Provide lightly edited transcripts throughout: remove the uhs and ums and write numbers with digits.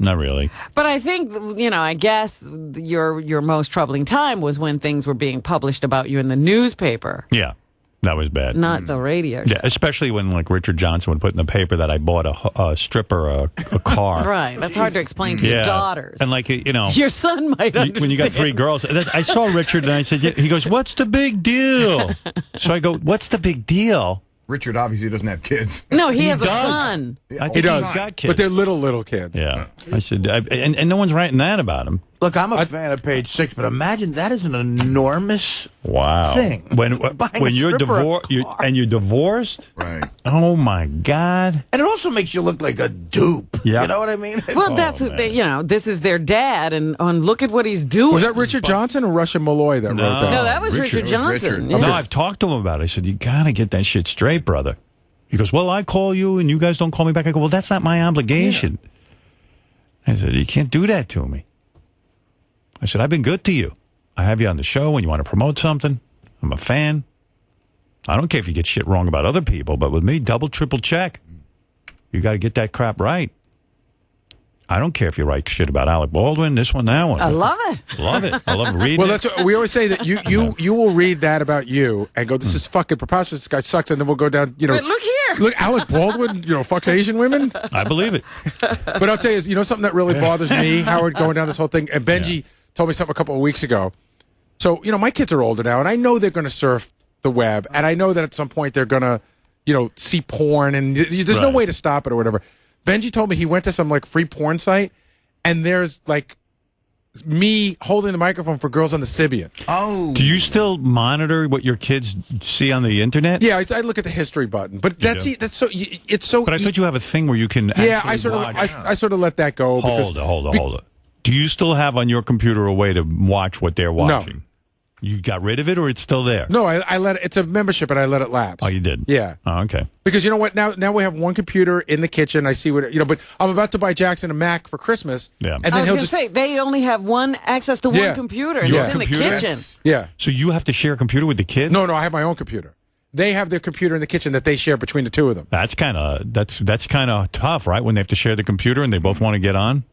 not really. But I think, I guess your most troubling time was when things were being published about you in the newspaper. Yeah. That was bad. Not the radio show. Yeah, especially when like Richard Johnson would put in the paper that I bought a stripper a car. Right. That's hard to explain to your daughters. And like, your son might understand. When you got 3 girls. I saw Richard and I said, he goes, what's the big deal? So I go, what's the big deal? Richard obviously doesn't have kids. No, he has a son. I think he does. He's got kids. But they're little kids. Yeah. I said, and no one's writing that about him. Look, I'm a fan of Page Six, but imagine that is an enormous thing. When you're divorced and you're divorced, right? Oh my God! And it also makes you look like a dupe. Yeah. You know what I mean? Well, this is their dad, and look at what he's doing. Was that Richard Johnson or Russian Malloy that wrote that? No, that was Richard Johnson. No, I've talked to him about it. I said, you gotta get that shit straight, brother. He goes, well, I call you and you guys don't call me back. I go, well, that's not my obligation. Yeah. I said, you can't do that to me. I said, I've been good to you. I have you on the show when you want to promote something. I'm a fan. I don't care if you get shit wrong about other people, but with me, double, triple check. You got to get that crap right. I don't care if you write shit about Alec Baldwin, this one, that one. I love it. Love it. I love reading Well, it. that's what, we always say that you will read that about you and go, this is fucking preposterous. This guy sucks, and then we'll go down. But look here. Look, Alec Baldwin, fucks Asian women. I believe it. But I'll tell you, something that really bothers me, Howard, going down this whole thing. And Benji told me something a couple of weeks ago. So my kids are older now, and I know they're going to surf the web, and I know that at some point they're going to, see porn, and there's no way to stop it or whatever. Benji told me he went to some free porn site. And there's me holding the microphone for girls on the Sybian. Oh. Do you still monitor what your kids see on the internet? Yeah, I look at the history button. But that's so. It's so. But I thought you have a thing where you can. Yeah, I sort of let that go. Hold it. Do you still have on your computer a way to watch what they're watching? No. You got rid of it, or it's still there? No, I let it. It's a membership, and I let it lapse. Oh, you did? Yeah. Oh, okay. Because you know what? Now we have one computer in the kitchen. I see what but I'm about to buy Jackson a Mac for Christmas. Yeah. And then I was he'll going to say they only have access to one computer, and it's in the kitchen. Yeah. So you have to share a computer with the kids? No, I have my own computer. They have their computer in the kitchen that they share between the two of them. That's kind of tough, right? When they have to share the computer and they both want to get on.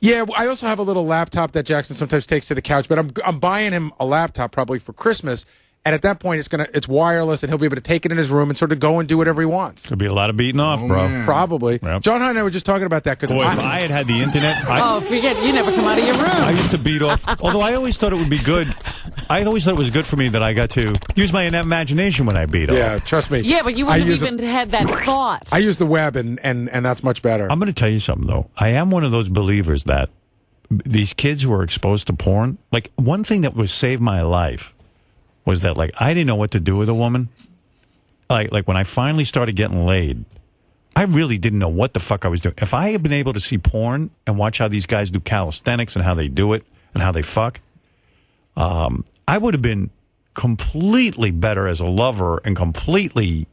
Yeah, I also have a little laptop that Jackson sometimes takes to the couch, but I'm buying him a laptop probably for Christmas, and at that point it's wireless, and he'll be able to take it in his room and sort of go and do whatever he wants. There'll be a lot of beating off, bro. Man. Probably. Yep. John and I were just talking about that because Boy, if I had the internet, forget you never come out of your room. I used to beat off. Although I always thought it would be good. I always thought it was good for me that I got to use my imagination when I beat off. Yeah, trust me. Yeah, but you wouldn't have even had that thought. I use the web, and that's much better. I'm going to tell you something though. I am one of those believers that these kids who are exposed to porn, one thing that was saved my life was that I didn't know what to do with a woman. Like when I finally started getting laid, I really didn't know what the fuck I was doing. If I had been able to see porn and watch how these guys do calisthenics and how they do it and how they fuck, I would have been completely better as a lover and completely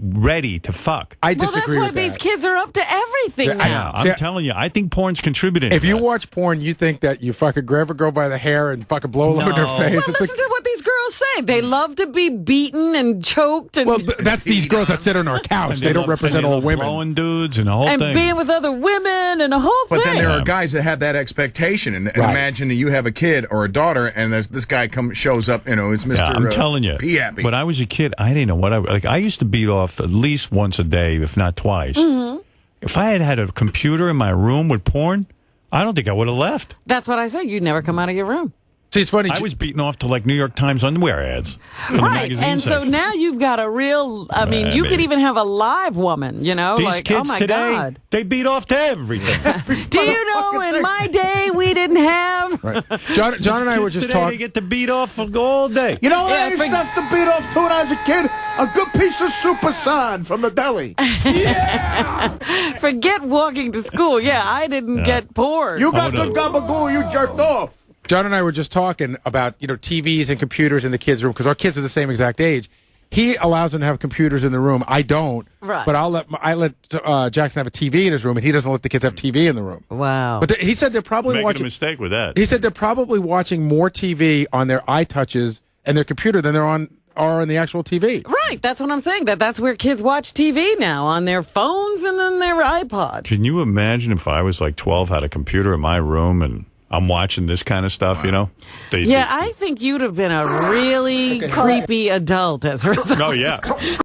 ready to fuck. I disagree that's why with that. these kids are up to everything now. Yeah, I'm telling you, I think porn's contributing. If you watch porn, you think that you fucking grab a girl by the hair and fucking blow her in her face. Well, listen to what these girls say. They love to be beaten and choked. And that's these girls that sit on our couch. They don't represent all women. Blowing dudes and the whole and thing. being with other women and the whole thing. But then there are guys that have that expectation. And imagine that you have a kid or a daughter, and this guy shows up, it's Mr. I'm telling you. P-happy. When I was a kid, I didn't know what I used to beat off at least once a day, if not twice. Mm-hmm. If I had a computer in my room with porn, I don't think I would have left. That's what I said. You'd never come out of your room. See, it's funny. I was beaten off to New York Times underwear ads. Right. And so now you've got a real, you could even have a live woman, These kids oh my today, God. they beat off to everything. Do you know in my day we didn't have? Right. John and I were just talking. They get to beat off all day. You know what I used to have to beat off to when I was a kid? A good piece of Supersan from the deli. Forget walking to school. Yeah, I didn't get porn. You got good gabagool, you jerked off. John and I were just talking about, TVs and computers in the kids' room because our kids are the same exact age. He allows them to have computers in the room. I don't. Right. But I let Jackson have a TV in his room, and he doesn't let the kids have TV in the room. Wow. But he said they're probably Making watching a mistake with that. He said they're probably watching more TV on their iTouches and their computer than they're on are on the actual TV. Right, that's what I'm saying. That's where kids watch TV now, on their phones and then their iPods. Can you imagine if I was like 12, had a computer in my room, and I'm watching this kind of stuff, you know? I think you'd have been a really creepy adult as a result. Oh, yeah.